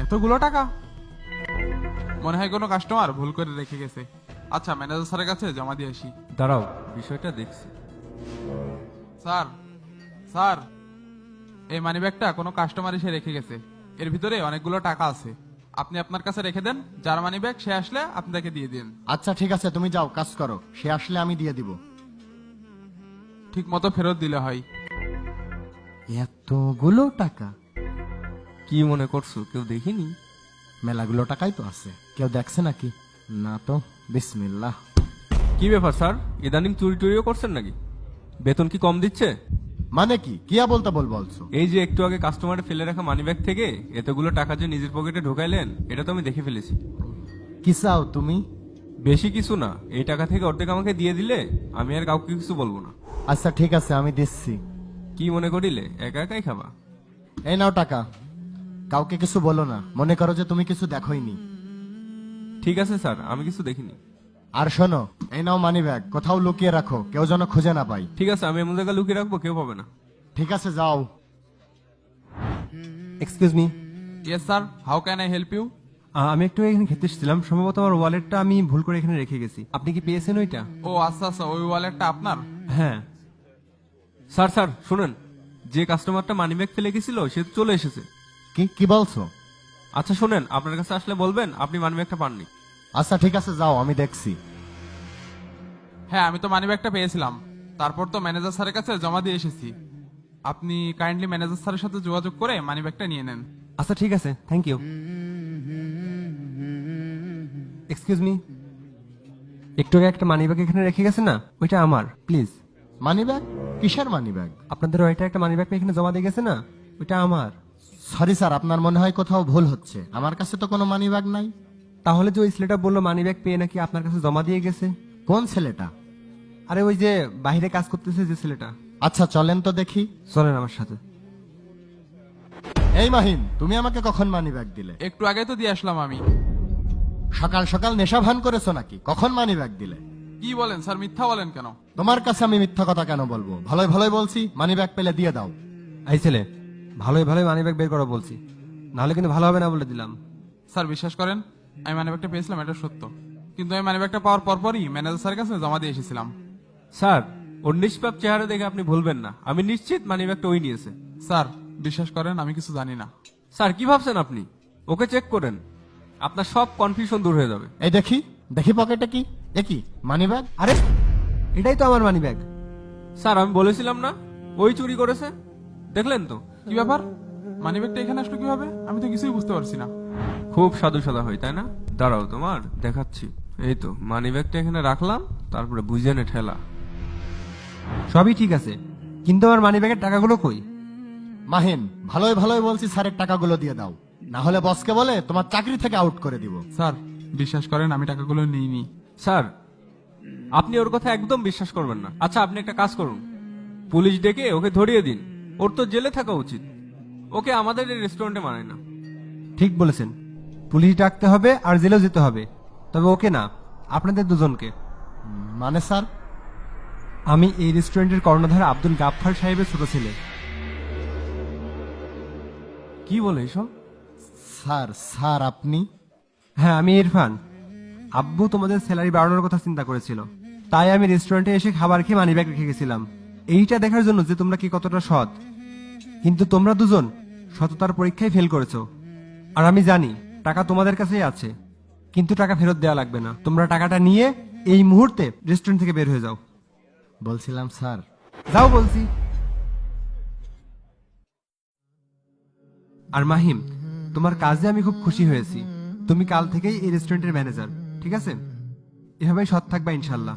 এতগুলো টাকা মনে হয় কোনো কাস্টমার ভুল করে রেখে গেছে। আচ্ছা, ম্যানেজার স্যারের কাছে জমা দিয়ে আসি। দাঁড়াও, বিষয়টা দেখছি। স্যার, স্যার, এই মানিব্যাগটা কোনো কাস্টমার এসে রেখে গেছে। এর ভিতরে অনেকগুলো টাকা আছে। আপনি আপনার কাছে রেখে দেন, যার মানিব্যাগ সে আসলে আপনাকে দিয়ে দিন। আচ্ছা ঠিক আছে, তুমি যাও, কাজ করো, সে আসলে আমি দিয়ে দিব। ঠিক মতো ফেরত দিলে হয়। এতগুলো টাকা? কি মনে করছো কেউ দেখিনি? মেলাগুলো টাকাই তো আছে, কেউ দেখছে নাকি? না তো। বিসমিল্লাহ। কি ব্যাপার স্যার, ইদানিং চুরি টুরিও করছেন নাকি? বেতন কি কম দিচ্ছে? মানে কি কিয়া বলতে বলছো? এই যে একটু আগে কাস্টমারে ফেলে রাখা মানিব্যাগ থেকে এতগুলো টাকা যে নিজের পকেটে ঢোকাইলেন, এটা তো আমি দেখে ফেলেছি। কি চাও তুমি? বেশি কিছু না, এই টাকা থেকে অর্ধেক আমাকে দিয়ে দিলে আমি আর কাউকে কিছু বলবো না। আচ্ছা ঠিক আছে, আমি দিচ্ছি। কি মনে করিলে একা একাই খাবা? এই নাও টাকা, কাউকে কিছু বলো না, মনে করো যে তুমি কিছু দেখোইনি। ঠিক আছে স্যার, আমি কিছু দেখিনি। আর শোনো, এই নাও মানি ব্যাগ, কোথাও লুকিয়ে রাখো, কেউ যেন খুঁজে না পাই। ঠিক আছে, আমি এমন জায়গায় লুকিয়ে রাখবো কেউ পাবে না। ঠিক আছে, যাও। Excuse me, yes sir, how can I help you? আমি একটু এখানে খেতে এসেছিলাম, সম্ভবত আমার ওয়ালেটটা আমি ভুল করে এখানে রেখে গেছি। আপনি কি পেয়েছেন ওইটা? ও আচ্ছা আচ্ছা, ওই ওয়ালেটটা আপনার? হ্যাঁ। স্যার স্যার শুনেন, যে কাস্টমারটা মানিব্যাগ ফেলে গেছিল সে তো চলে এসেছে। কি কি বলছো? আচ্ছা শোনেন, আপনার কাছে আসলে বলবেন আপনি মানিব্যাগটা পাননি। আচ্ছা ঠিক আছে, যাও, আমি দেখছি। হ্যাঁ, আমি তো মানিব্যাগটা পেয়েছিলাম, তারপর তো ম্যানেজার স্যারের কাছে জমা দিয়ে এসেছি। আপনি কাইন্ডলি ম্যানেজার স্যারের সাথে যোগাযোগ করে মানিব্যাগটা নিয়ে নেন। আচ্ছা ঠিক আছে, থ্যাংক ইউ। এক্সকিউজ মি, একটু আগে একটা মানি ব্যাগ এখানে রেখে গেছে না, ওইটা আমার, প্লিজ। Money bag? কিসের মানি ব্যাগ? আপনাদের ওইটা একটা মানি ব্যাগ এখানে জমা দিয়ে গেছে না, ওইটা আমার। সরি স্যার, আপনার মনে হয় কোথাও ভুল হচ্ছে, আমার কাছে তো কোনো মানি ব্যাগ নাই। তাহলে যে ওই ছেলেটা বললো মানি ব্যাগ পেয়ে নাকি আপনার কাছে জমা দিয়ে গেছে? কোন ছেলেটা? আরে ওই যে বাইরে কাজ করতেছে যে ছেলেটা। আচ্ছা চলেন তো দেখি। চলেন আমার সাথে। এই মাহিন, তুমি আমাকে কখন মানি ব্যাগ দিলে? একটু আগে তো দিয়ে আসলাম আমি। সকাল সকাল নেশা ভান করেছো নাকি? কখন মানি ব্যাগ দিলে? কি বলেন স্যার, মিথ্যা বলেন কেন? তোমার কাছে আমি মিথ্যা কথা কেন বলবো? ভালোই ভালোই বলছি, মানি ব্যাগ পেলে দিয়ে দাও। এই ছেলে, ভালোই ভালোই মানি ব্যাগ বের করো বলছি, নাহলে কিন্তু ভালো হবে না বলে দিলাম। স্যার বিশ্বাস করেন, আমি মানিব্যাগটা পেয়েছিলাম, এটা সত্য। কিন্তু আমি মানিব্যাগটা পাওয়ার পরপরই ম্যানেজার স্যারের কাছে জমা দিয়ে এসেছিলাম। স্যার, ওর নিষ্পাপ চেহারা দেখে আপনি ভুলবেন না, আমি নিশ্চিত মানিব্যাগটা ওই নিয়েছে। স্যার বিশ্বাস করেন, আমি কিছু জানি না। স্যার কি ভাবছেন আপনি? ওকে চেক করেন, আপনার সব কনফিউশন দূর হয়ে যাবে। এই দেখি দেখি পকেটে কি? এ কি মানি ব্যাগ? আরে এটাই তো আমার মানি ব্যাগ। স্যার আমি বলেছিলাম না ওই চুরি করেছে, দেখলেন তো? কি ব্যাপার, মানিব্যাগটা এখানে আসলো কিভাবে? আমি তো কিছুই বুঝতে পারছি না। খুব সাধু সাদা হয় তাই না? দাঁড়াও তোমার দেখাচ্ছি। এই তো মানিব্যাগটা এখানে রাখলাম, তারপরে বুঝে নে ঠেলা। সবই ঠিক আছে, কিন্তু আমার মানি ব্যাগের টাকাগুলো কই? মাহিন, ভালোই ভালোই বলছি, স্যারের টাকাগুলো দিয়ে দাও, না হলে বসকে বলে তোমার চাকরি থেকে আউট করে দিব। স্যার বিশ্বাস করেন, আমি টাকাগুলো নিইনি। স্যার আপনি ওর কথা একদম বিশ্বাস করবেন না। আচ্ছা আপনি একটা কাজ করুন, পুলিশ ডেকে ওকে ধরিয়ে দিন, ওর তো জেলে থাকা উচিত। ওকে আমাদের এই রেস্টুরেন্টে মানায় না। ঠিক বলেছেন, পুলিশ ডাকতে হবে আর জেলেও যেতে হবে, তবে ওকে না, আপনাদের দুজনকে। মানে স্যার? আমি এই রেস্টুরেন্টের কর্ণধার আব্দুল গাফফার সাহেবের ছোট ছেলে। কি বলে এসব? স্যার, স্যার আপনি? হ্যাঁ আমি ইরফান। আব্বু তোমাদের স্যালারি বাড়ানোর কথা চিন্তা করেছিল, তাই আমি রেস্টুরেন্টে এসে খাবার খেয়ে মানি ব্যাগ রেখে গেছিলাম, এইটা দেখার জন্য যে তোমরা কি কতটা সৎ। কিন্তু তোমরা দুজন সততার পরীক্ষায় ফেল করেছো, আর আমি জানি টাকা তোমাদের কাছেই আছে, কিন্তু টাকা ফেরত দেওয়া লাগবে না। তোমরা টাকাটা নিয়ে এই মুহূর্তে রেস্টুরেন্ট থেকে বের হয়ে যাও। বলছিলাম স্যার। যাও বলছি। আর মাহিম, তোমার কাজে আমি খুব খুশি হয়েছি, তুমি কাল থেকেই এই রেস্টুরেন্টের ম্যানেজার, ঠিক আছে? এভাবেই সৎ থাকবা ইনশাল্লাহ।